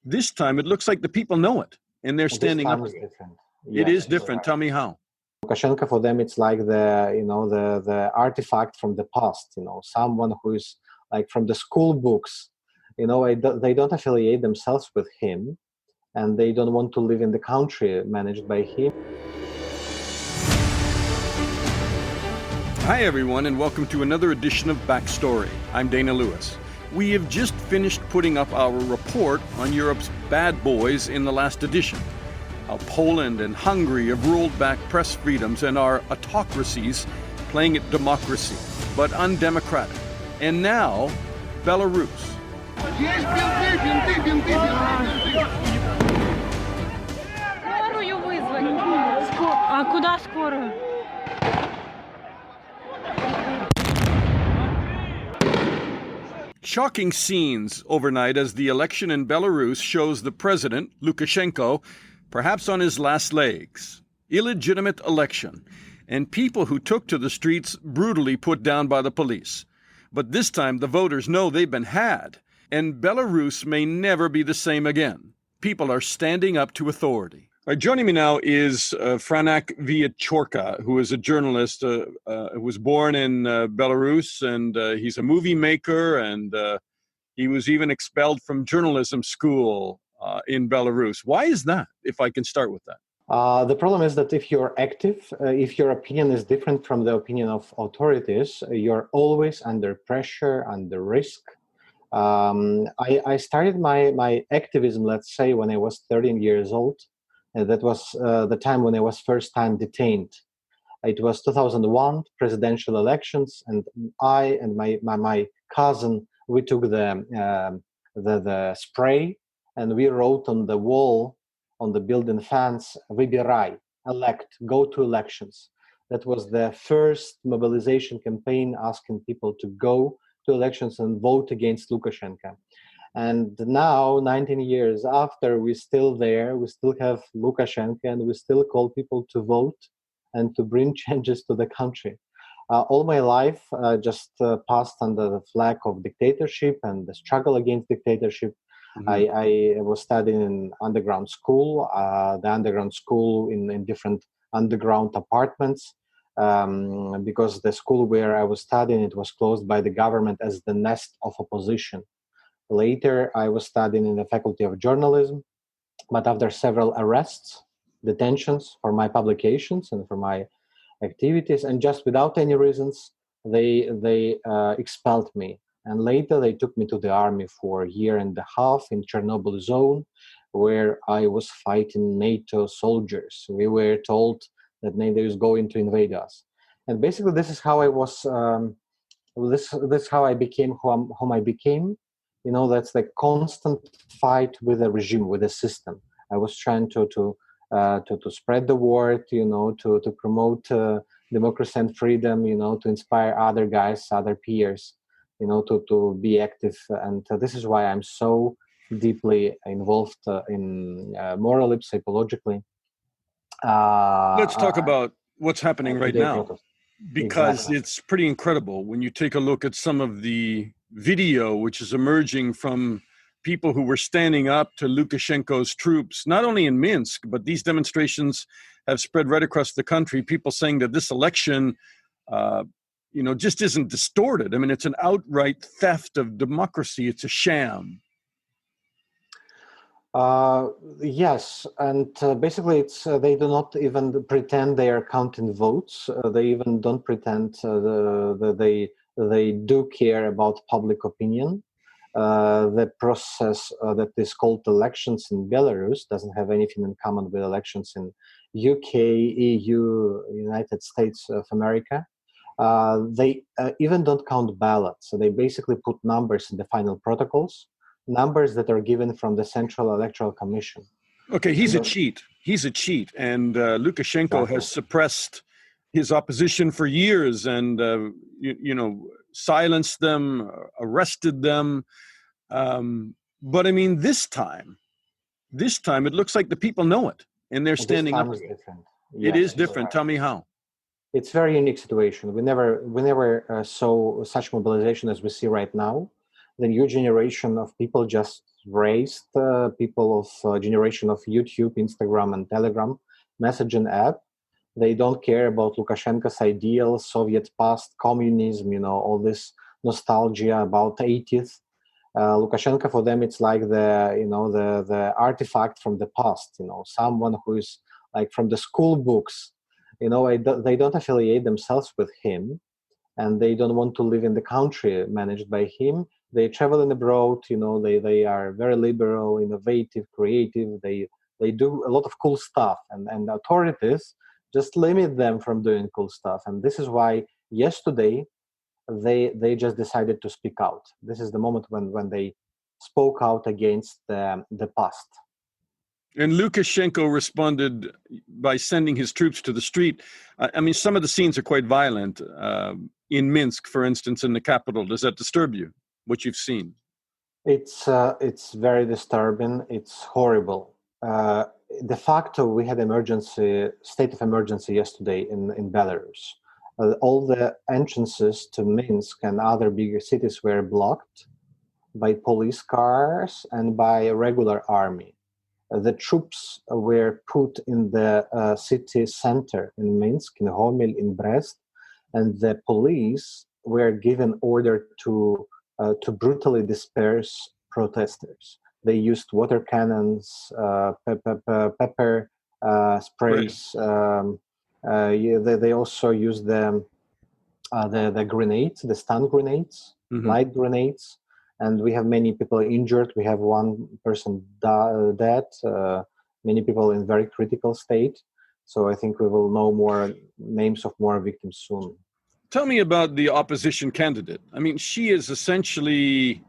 This time, it looks like the people know it, and they're standing up. This time is different. It is different. Tell me how. Lukashenko, for them, it's like the artifact from the past. Someone who is like from the school books. They don't affiliate themselves with him, and they don't want to live in the country managed by him. Hi, everyone, and welcome to another edition of Backstory. I'm Dana Lewis. We have just finished putting up our report on Europe's bad boys in the last edition. How Poland and Hungary have rolled back press freedoms and are autocracies playing at democracy, but undemocratic. And now, Belarus. Shocking scenes overnight as the election in Belarus shows the president, Lukashenko, perhaps on his last legs. Illegitimate election, and people who took to the streets brutally put down by the police. But this time the voters know they've been had, and Belarus may never be the same again. People are standing up to authority. Joining me now is Franack Viacorka, who is a journalist who was born in Belarus, and he's a movie maker, and he was even expelled from journalism school in Belarus. Why is that, if I can start with that? The problem is that if you're active, if your opinion is different from the opinion of authorities, you're always under pressure, under risk. I started my activism, let's say, when I was 13 years old. That was the time when I was first time detained. It was 2001 presidential elections, and I and my cousin, we took the spray and we wrote on the wall, on the building fence, "Выбирай," elect, go to elections. That was the first mobilization campaign asking people to go to elections and vote against Lukashenko. And now, 19 years after, we're still there, we still have Lukashenko, and we still call people to vote and to bring changes to the country. All my life just passed under the flag of dictatorship and the struggle against dictatorship. Mm-hmm. I was studying in underground school, the underground school in different underground apartments, because the school where I was studying, it was closed by the government as the nest of opposition. Later, I was studying in the Faculty of Journalism, but after several arrests, detentions for my publications and for my activities, and just without any reasons, they expelled me. And later, they took me to the army for a year and a half in Chernobyl zone, where I was fighting NATO soldiers. We were told that NATO is going to invade us. And basically, this is how I was. This is how I became whom I became. That's the constant fight with the regime, with the system. I was trying to spread the word, to promote democracy and freedom, to inspire other guys, other peers, to be active. And this is why I'm so deeply involved in morally, psychologically. Let's talk about what's happening right now, because exactly. It's pretty incredible when you take a look at some of the video which is emerging from people who were standing up to Lukashenko's troops, not only in Minsk, but these demonstrations have spread right across the country. People saying that this election, just isn't distorted. I mean, it's an outright theft of democracy. It's a sham. Yes, and basically, it's they do not even pretend they are counting votes. They even don't pretend that they do care about public opinion. The process that is called elections in Belarus doesn't have anything in common with elections in UK, EU, United States of America. They even don't count ballots. So they basically put numbers in the final protocols, numbers that are given from the Central Electoral Commission. Okay, he's a cheat. He's a cheat. And Lukashenko has suppressed his opposition for years and, silenced them, arrested them. But I mean, this time, it looks like the people know it and they're standing up. This time is different. It is different. Tell me how. It's a very unique situation. We never saw such mobilization as we see right now. The new generation of people just raised people of generation of YouTube, Instagram, and Telegram messaging app. They don't care about Lukashenko's ideals, Soviet past, communism, all this nostalgia about 80th. Lukashenko, for them, it's like the artifact from the past. Someone who is like from the school books. They don't affiliate themselves with him, and they don't want to live in the country managed by him. They travel abroad. They are very liberal, innovative, creative. They do a lot of cool stuff, and authorities just limit them from doing cool stuff. And this is why yesterday they just decided to speak out. This is the moment when they spoke out against the past. And Lukashenko responded by sending his troops to the street. I mean, some of the scenes are quite violent. In Minsk, for instance, in the capital. Does that disturb you, what you've seen? It's very disturbing. It's horrible. De facto, we had state of emergency yesterday in Belarus. All the entrances to Minsk and other bigger cities were blocked by police cars and by a regular army. The troops were put in the city center in Minsk, in Homel, in Brest, and the police were given order to brutally disperse protesters. They used water cannons, pepper sprays. They also used the grenades, the stun grenades, light grenades. And we have many people injured. We have one person dead, many people in very critical state. So I think we will know more names of more victims soon. Tell me about the opposition candidate. I mean, she is essentially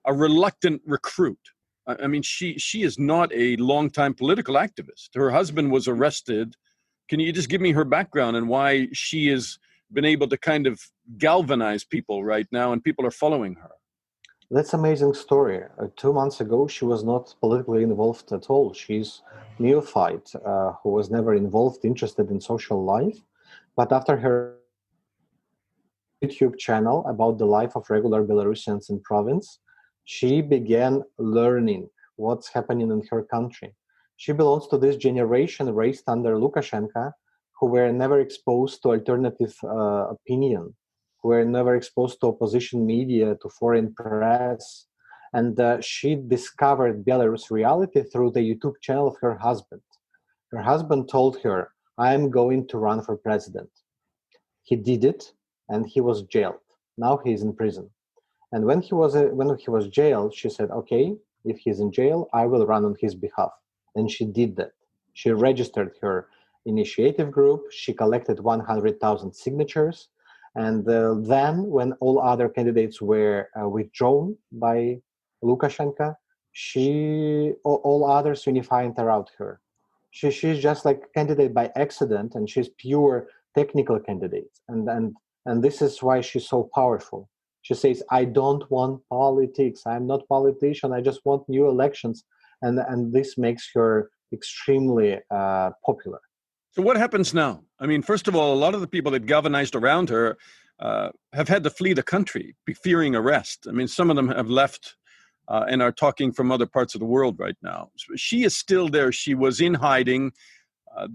a reluctant recruit. I mean, she is not a longtime political activist. Her husband was arrested. Can you just give me her background and why she has been able to kind of galvanize people right now and people are following her? That's an amazing story. 2 months ago, she was not politically involved at all. She's a neophyte who was never interested in social life. But after her YouTube channel about the life of regular Belarusians in province, she began learning what's happening in her country. She belongs to this generation raised under Lukashenko, who were never exposed to alternative opinion, who were never exposed to opposition media, to foreign press. And she discovered Belarus reality through the YouTube channel of her husband. Her husband told her, "I'm going to run for president." He did it, and he was jailed. Now he's in prison. And when he was jailed, she said, "Okay, if he's in jail, I will run on his behalf." And she did that. She registered her initiative group. She collected 100,000 signatures. And then when all other candidates were withdrawn by Lukashenko, all others unified around her. She's just like a candidate by accident, and she's pure technical candidate. And this is why she's so powerful. She says, "I don't want politics. I'm not politician. I just want new elections." And this makes her extremely popular. So what happens now? I mean, first of all, a lot of the people that galvanized around her have had to flee the country, fearing arrest. I mean, some of them have left and are talking from other parts of the world right now. So she is still there. She was in hiding.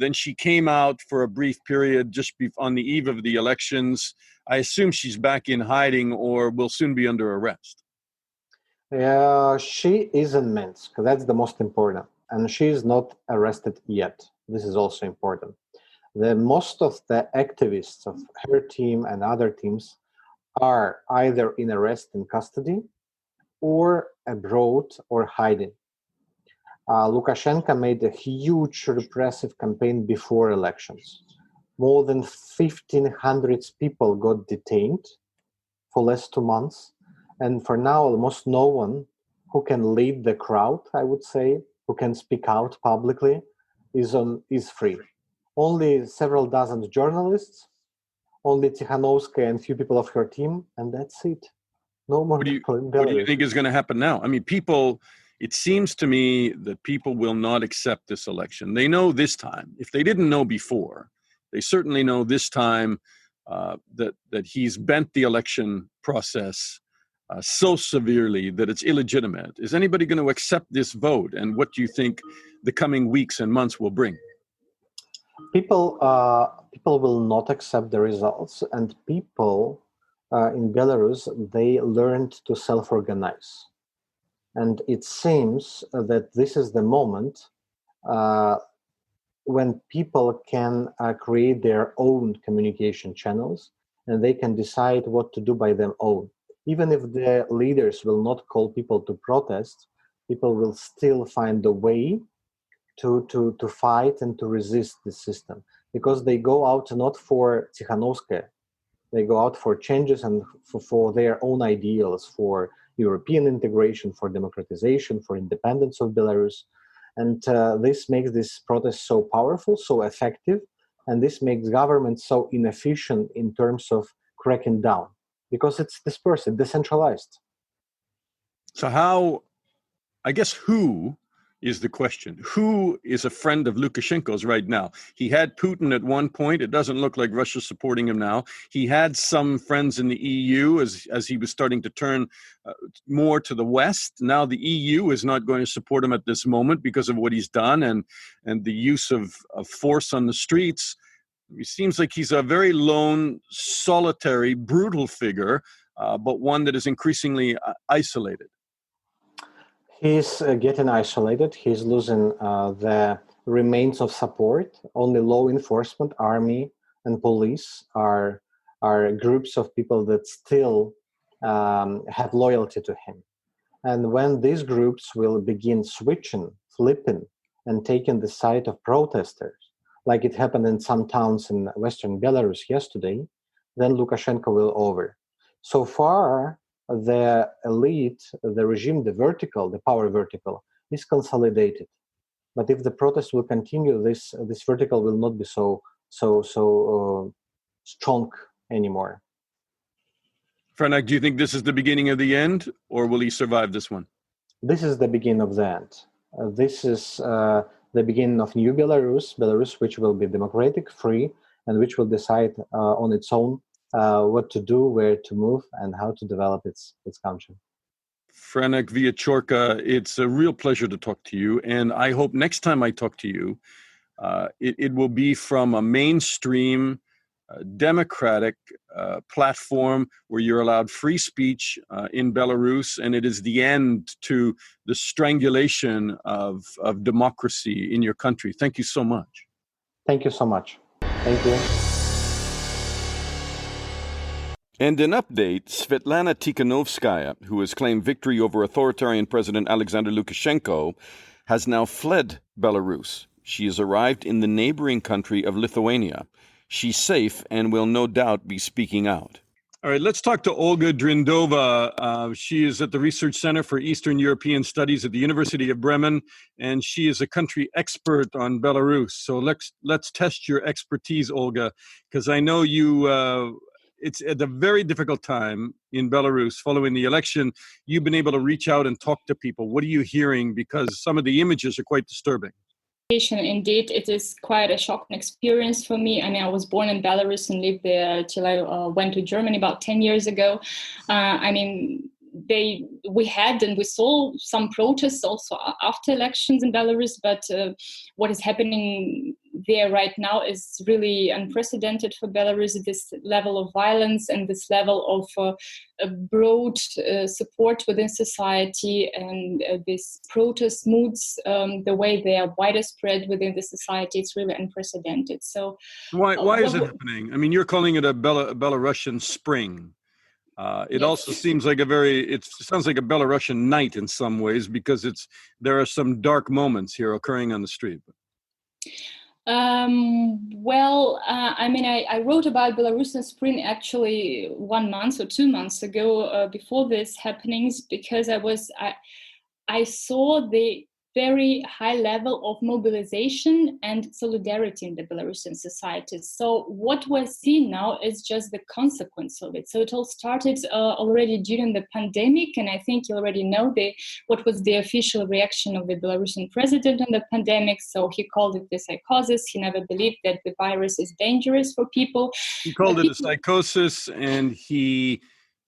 Then she came out for a brief period just on the eve of the elections. I assume she's back in hiding or will soon be under arrest. She is in Minsk. That's the most important. And she is not arrested yet. This is also important. Most of the activists of her team and other teams are either in arrest in custody or abroad or hiding. Lukashenko made a huge repressive campaign before elections. More than 1,500 people got detained for last 2 months. And for now, almost no one who can lead the crowd, I would say, who can speak out publicly, is free. Only several dozen journalists, only Tikhanovskaya and few people of her team, and that's it. No more people in Belarus. What do you think is going to happen now? I mean, it seems to me that people will not accept this election. They know this time. If they didn't know before, they certainly know this time that he's bent the election process so severely that it's illegitimate. Is anybody going to accept this vote? And what do you think the coming weeks and months will bring? People will not accept the results, and people in Belarus, they learned to self-organize. And it seems that this is the moment when people can create their own communication channels, and they can decide what to do by their own. Even if the leaders will not call people to protest, people will still find a way to fight and to resist the system, because they go out not for Tikhanovskaya, they go out for changes and for their own ideals, for European integration, for democratization, for independence of Belarus. And this makes this protest so powerful, so effective, and this makes government so inefficient in terms of cracking down, because it's dispersed, decentralized. So who is the question? Who is a friend of Lukashenko's right now? He had Putin at one point. It doesn't look like Russia's supporting him now. He had some friends in the EU as he was starting to turn more to the West. Now the EU is not going to support him at this moment because of what he's done and the use of force on the streets. It seems like he's a very lone, solitary, brutal figure, but one that is increasingly isolated. He's getting isolated. He's losing the remains of support. Only law enforcement, army, and police are groups of people that still have loyalty to him. And when these groups will begin switching, flipping, and taking the side of protesters, like it happened in some towns in Western Belarus yesterday, then Lukashenko will over. So far, the elite, the regime, the power vertical, is consolidated. But if the protest will continue, this vertical will not be so strong anymore. Franack, do you think this is the beginning of the end, or will he survive this one? This is the beginning of the end. This is the beginning of new Belarus, which will be democratic, free, and which will decide on its own what to do, where to move, and how to develop its country. Franack Viacorka, it's a real pleasure to talk to you, and I hope next time I talk to you, it will be from a mainstream, democratic platform where you're allowed free speech in Belarus, and it is the end to the strangulation of democracy in your country. Thank you so much. Thank you so much. Thank you. And an update, Svetlana Tikhanovskaya, who has claimed victory over authoritarian President Aleksander Lukashenko, has now fled Belarus. She has arrived in the neighboring country of Lithuania. She's safe and will no doubt be speaking out. All right, let's talk to Olga Dryndova. She is at the Research Center for Eastern European Studies at the University of Bremen, and she is a country expert on Belarus. So let's test your expertise, Olga, because I know you... it's at a very difficult time in Belarus following the election. You've been able to reach out and talk to people. What are you hearing? Because some of the images are quite disturbing. Indeed, it is quite a shocking experience for me. I mean, I was born in Belarus and lived there till I went to Germany about 10 years ago. We had and we saw some protests also after elections in Belarus, but what is happening there right now is really unprecedented for Belarus. This level of violence and this level of broad support within society, and these protest moods, the way they are widespread within the society, it's really unprecedented. So why is it happening? I mean, you're calling it a Belarusian Spring. It also seems like it sounds like a Belarusian night in some ways, because there are some dark moments here occurring on the street. I wrote about Belarusian Spring actually 1 month or 2 months ago before these happenings, because I saw the very high level of mobilization and solidarity in the Belarusian society. So what we're seeing now is just the consequence of it. So it all started already during the pandemic, and I think you already know what was the official reaction of the Belarusian president on the pandemic. So he called it the psychosis. He never believed that the virus is dangerous for people. He called it a psychosis, and he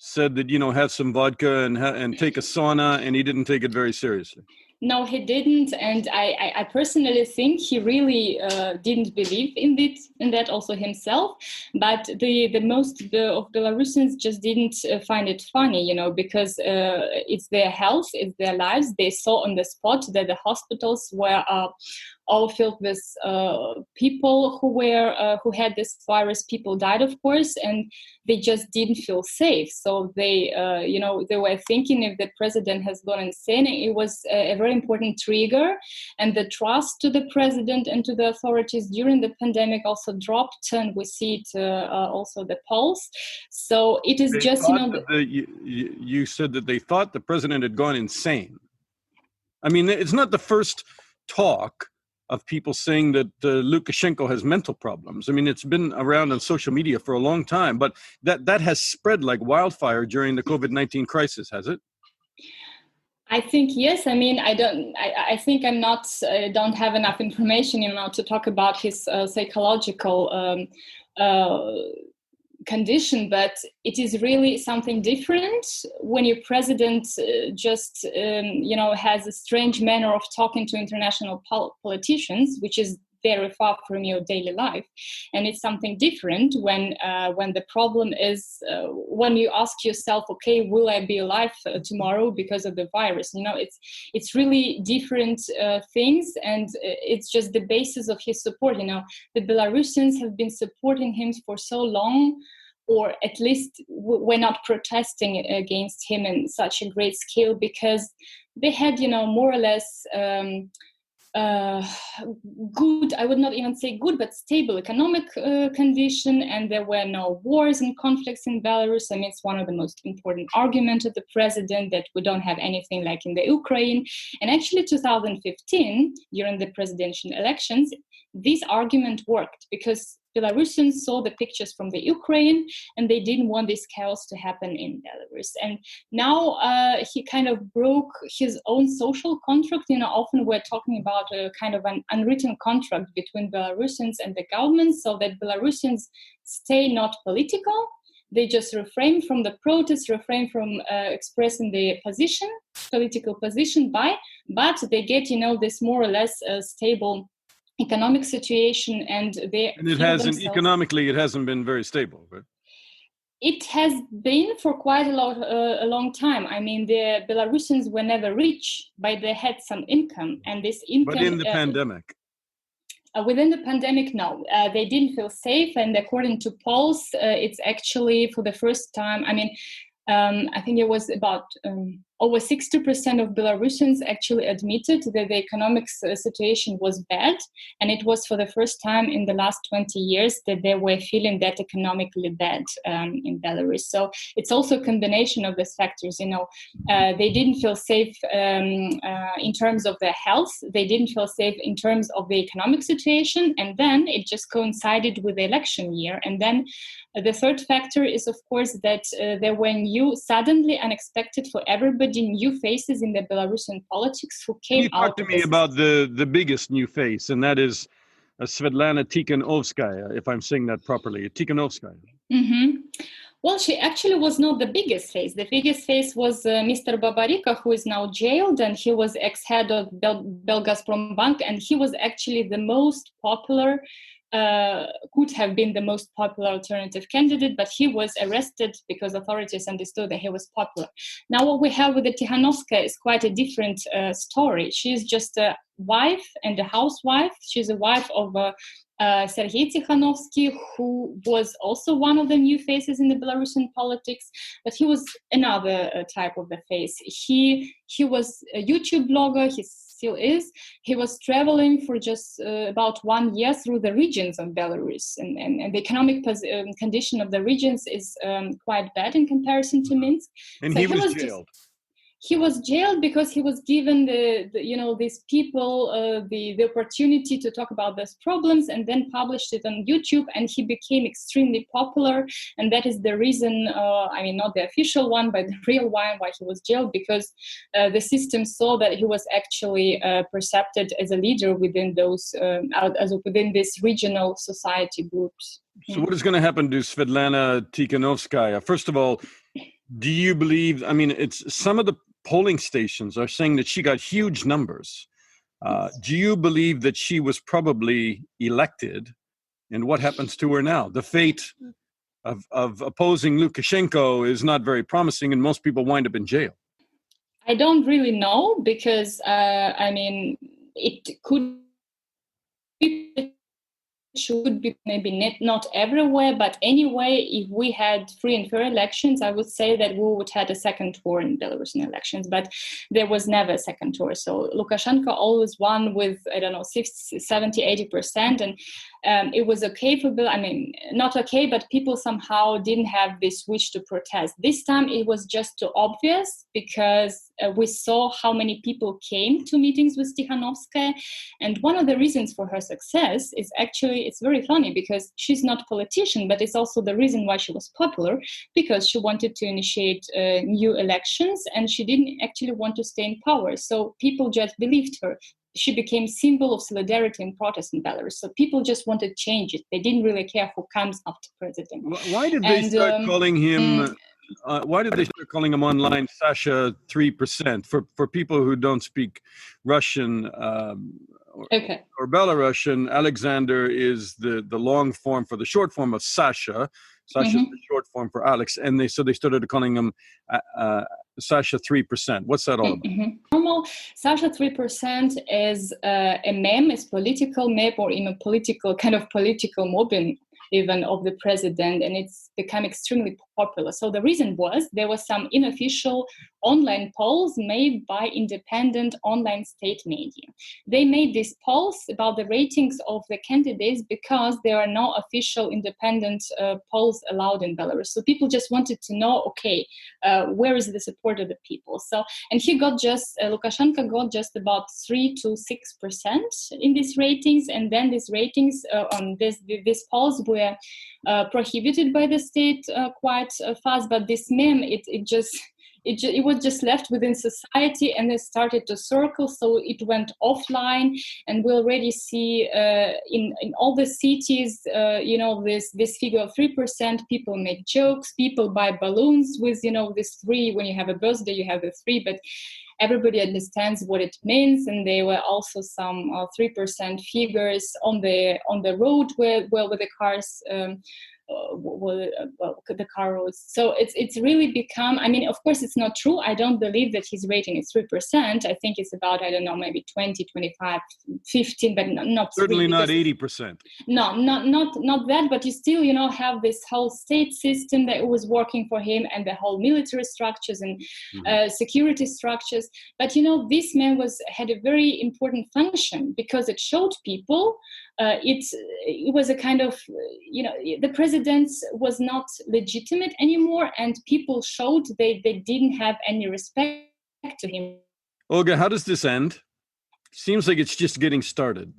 said that, have some vodka and take a sauna, and he didn't take it very seriously. No, he didn't, and I personally think he really didn't believe in that also himself. But the most of Belarusians just didn't find it funny, because it's their health, it's their lives. They saw on the spot that the hospitals were all filled with people who had this virus. People died, of course, and they just didn't feel safe. So they were thinking, if the president has gone insane, it was a very important trigger, and the trust to the president and to the authorities during the pandemic also dropped, and we see it also the polls. So it is just you said that they thought the president had gone insane. I mean, it's not the first talk of people saying that Lukashenko has mental problems. I mean, it's been around on social media for a long time, but that has spread like wildfire during the COVID-19 crisis, has it? I think yes. I mean, I think I'm not. Don't have enough information, to talk about his psychological condition, but it is really something different when your president just has a strange manner of talking to international politicians, which is very far from your daily life. And it's something different when the problem is when you ask yourself, okay, will I be alive tomorrow because of the virus? It's really different things, and it's just the basis of his support. The Belarusians have been supporting him for so long, or at least we're not protesting against him in such a great scale, because they had, more or less good, I would not even say good, but stable economic condition, and there were no wars and conflicts in Belarus. I mean, it's one of the most important arguments of the president, that we don't have anything like in the Ukraine. And actually 2015, during the presidential elections, this argument worked, because Belarusians saw the pictures from the Ukraine, and they didn't want this chaos to happen in Belarus. And now he kind of broke his own social contract. Often we're talking about a kind of an unwritten contract between Belarusians and the government, so that Belarusians stay not political. They just refrain from the protests, refrain from expressing their political position, but they get, this more or less stable economic situation, and economically it hasn't been very stable, right? It has been for quite a long time. I mean, the Belarusians were never rich, but they had some income, and this income. But in the pandemic. Within the pandemic, no, they didn't feel safe, and according to polls, it's actually for the first time. I mean, I think it was about over 60% of Belarusians actually admitted that the economic situation was bad, and it was for the first time in the last 20 years that they were feeling that economically bad in Belarus. So it's also a combination of these factors. They didn't feel safe in terms of their health. They didn't feel safe in terms of the economic situation, and then it just coincided with the election year. And then the third factor is, of course, that there were suddenly unexpected for everybody, new faces in the Belarusian politics who came out. Talk to me about the biggest new face, and that is Svetlana Tikhanovskaya, if I'm saying that properly. Tikhanovskaya. Mm-hmm. Well, she actually was not the biggest face. The biggest face was Mr. Babarika, who is now jailed, and he was ex-head of Belarus Bank, and he was actually the most popular, could have been the most popular alternative candidate, but he was arrested because authorities understood that he was popular. Now what we have with the Tikhanovskaya is quite a different story. She's just a wife and a housewife. She's a wife of Sergei Tikhanovsky, who was also one of the new faces in the Belarusian politics, but he was another type of the face. He was a YouTube blogger. He still is. He was traveling for just about 1 year through the regions of Belarus, and the economic condition of the regions is quite bad in comparison to Minsk. And so he was jailed. He was jailed because he was given these people the opportunity to talk about those problems, and then published it on YouTube, and he became extremely popular. And that is the reason, not the official one, but the real one, why he was jailed, because the system saw that he was actually perceived as a leader within those within these regional society groups. So what is going to happen to Svetlana Tikhanovskaya? First of all, Do you believe, I mean, it's some of the polling stations are saying that she got huge numbers. Do you believe that she was probably elected? And what happens to her now? The fate of opposing Lukashenko is not very promising, and most people wind up in jail. I don't really know because, I mean, it could be, should be maybe not everywhere, but anyway, if we had free and fair elections, I would say that we would have a second tour in Belarusian elections, but there was never a second tour. So Lukashenko always won with, I don't know, 60, 70, 80%. And it was okay for Bill. I mean, not okay, but people somehow didn't have this wish to protest. This time it was just too obvious because we saw how many people came to meetings with Tikhanovskaya. And one of the reasons for her success is actually, it's very funny because she's not a politician, but it's also the reason why she was popular, because she wanted to initiate new elections and she didn't actually want to stay in power. So people just believed her. She became symbol of solidarity and protest in Belarus. So people just wanted to change it. They didn't really care who comes after president. Why did they start calling him? Why did they start calling him online Sasha 3%? For people who don't speak Russian or Belarusian, Alexander is the long form for the short form of Sasha. Sasha is the short form for Alex, and they started calling him Sasha 3%. What's that all about? Normal Sasha 3% is a meme, is political meme, or even political kind of political mobbing even of the president, and it's become extremely popular. So the reason was there was some unofficial online polls made by independent online state media. They made these polls about the ratings of the candidates because there are no official independent polls allowed in Belarus. So people just wanted to know, okay, where is the support of the people? So, and he got just, Lukashenko got just about 3 to 6% in these ratings, and then these ratings on these polls were prohibited by the state quite fast, but this meme, it was just left within society and it started to circle, so it went offline, and we already see in all the cities, this figure of 3%. People make jokes, people buy balloons with, this 3. When you have a birthday, you have the 3, but everybody understands what it means. And there were also some 3% figures on the road where the cars. The car roads. So it's really become, I mean, of course it's not true. I don't believe that his rating is 3%. I think it's about, I don't know, maybe 20, 25, 15, but not certainly really, not 80%. No, not that, but you still, have this whole state system that was working for him, and the whole military structures and security structures. But this man had a very important function because it showed people it was a kind of, the president was not legitimate anymore, and people showed they didn't have any respect to him. Olga, how does this end? Seems like it's just getting started.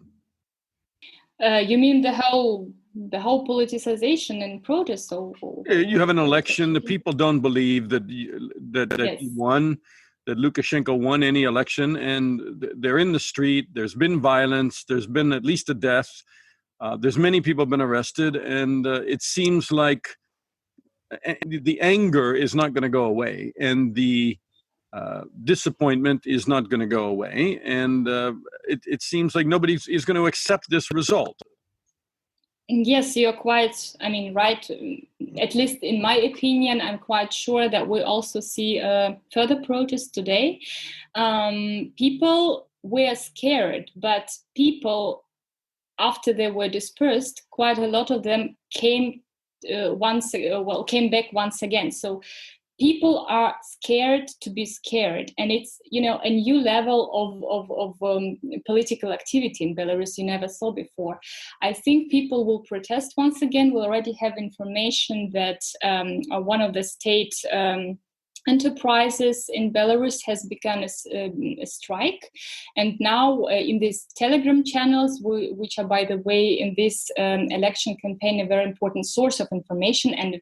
You mean the whole politicization and protest? You have an election. The people don't believe that he won, that Lukashenko won any election, and they're in the street. There's been violence. There's been at least a death. There's many people been arrested, and it seems like the anger is not going to go away, and the disappointment is not going to go away, and it seems like nobody is going to accept this result. Yes, you're quite, right. At least in my opinion, I'm quite sure that we also see further protests today. People were scared, but people, after they were dispersed, quite a lot of them came back once again. So people are scared to be scared, and it's a new level of political activity in Belarus you never saw before. I think people will protest once again. We already have information that one of the state enterprises in Belarus has begun a strike. And now in these Telegram channels, which are, by the way, in this election campaign, a very important source of information and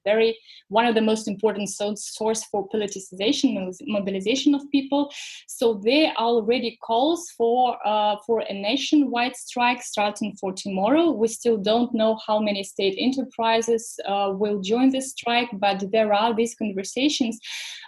one of the most important source for politicization, mobilization of people. So there are already calls for a nationwide strike starting for tomorrow. We still don't know how many state enterprises will join this strike, but there are these conversations.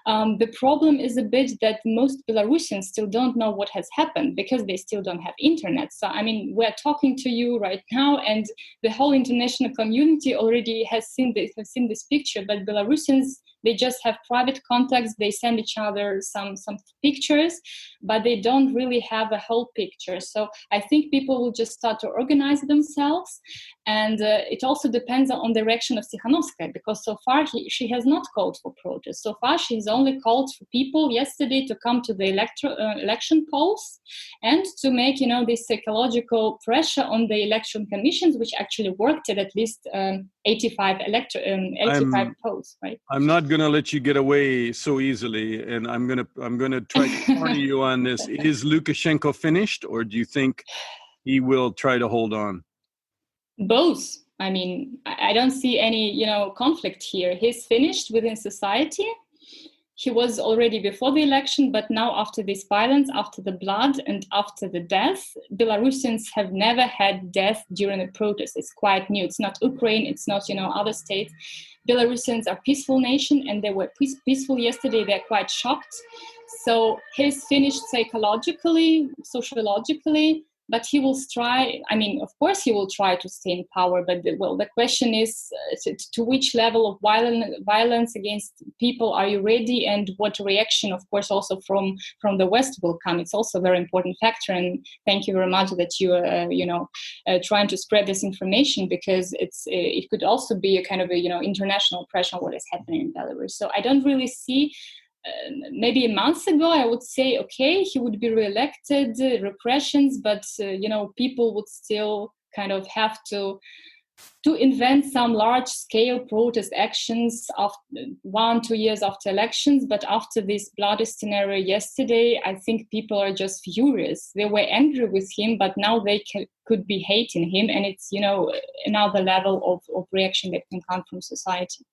The problem is a bit that most Belarusians still don't know what has happened because they still don't have internet. So, I mean, we're talking to you right now, and the whole international community already has seen this picture. But Belarusians, they just have private contacts. They send each other some pictures, but they don't really have a whole picture. So I think people will just start to organize themselves. And it also depends on the reaction of Tikhanovskaya, because so far she has not called for protest. So far she's only called for people yesterday to come to the election polls and to make, this psychological pressure on the election commissions, which actually worked at least 85 polls, right? I'm not going to let you get away so easily, and I'm going to try to corner you on this. Is Lukashenko finished, or do you think he will try to hold on? Both. I mean, I don't see any, conflict here. He's finished within society. He was already before the election, but now after this violence, after the blood and after the death, Belarusians have never had death during a protest. It's quite new. It's not Ukraine. It's not, other states. Belarusians are a peaceful nation, and they were peaceful yesterday. They're quite shocked. So he's finished psychologically, sociologically, but he will try. I mean, of course, he will try to stay in power. But the question is, to which level of violence against people are you ready, and what reaction, of course, also from the West will come. It's also a very important factor. And thank you very much that you are, trying to spread this information, because it could also be a kind of international pressure on what is happening in Belarus. So I don't really see. Maybe a month ago, I would say, okay, he would be re-elected, repressions, but, people would still kind of have to invent some large-scale protest actions after 1-2 years after elections. But after this bloody scenario yesterday, I think people are just furious. They were angry with him, but now they could be hating him. And it's, another level of reaction that can come from society.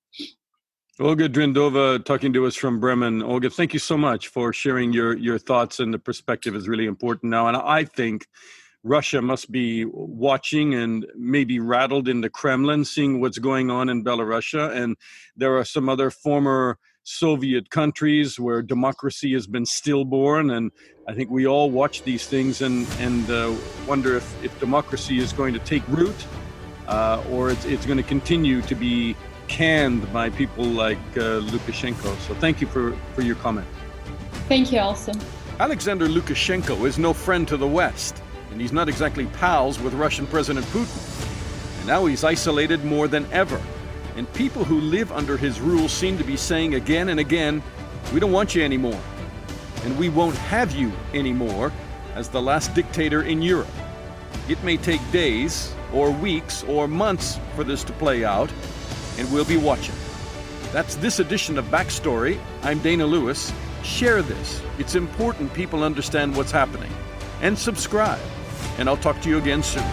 Olga Dryndova talking to us from Bremen. Olga, thank you so much for sharing your thoughts, and the perspective is really important now. And I think Russia must be watching and maybe rattled in the Kremlin, seeing what's going on in Belarus. And there are some other former Soviet countries where democracy has been stillborn. And I think we all watch these things and wonder if democracy is going to take root or it's going to continue to be canned by people like Lukashenko. So thank you for your comment. Thank you also. Aleksander Lukashenko is no friend to the West, and he's not exactly pals with Russian President Putin. And now he's isolated more than ever. And people who live under his rule seem to be saying again and again, we don't want you anymore. And we won't have you anymore as the last dictator in Europe. It may take days or weeks or months for this to play out, and we'll be watching. That's this edition of Backstory. I'm Dana Lewis. Share this. It's important people understand what's happening. And subscribe. And I'll talk to you again soon.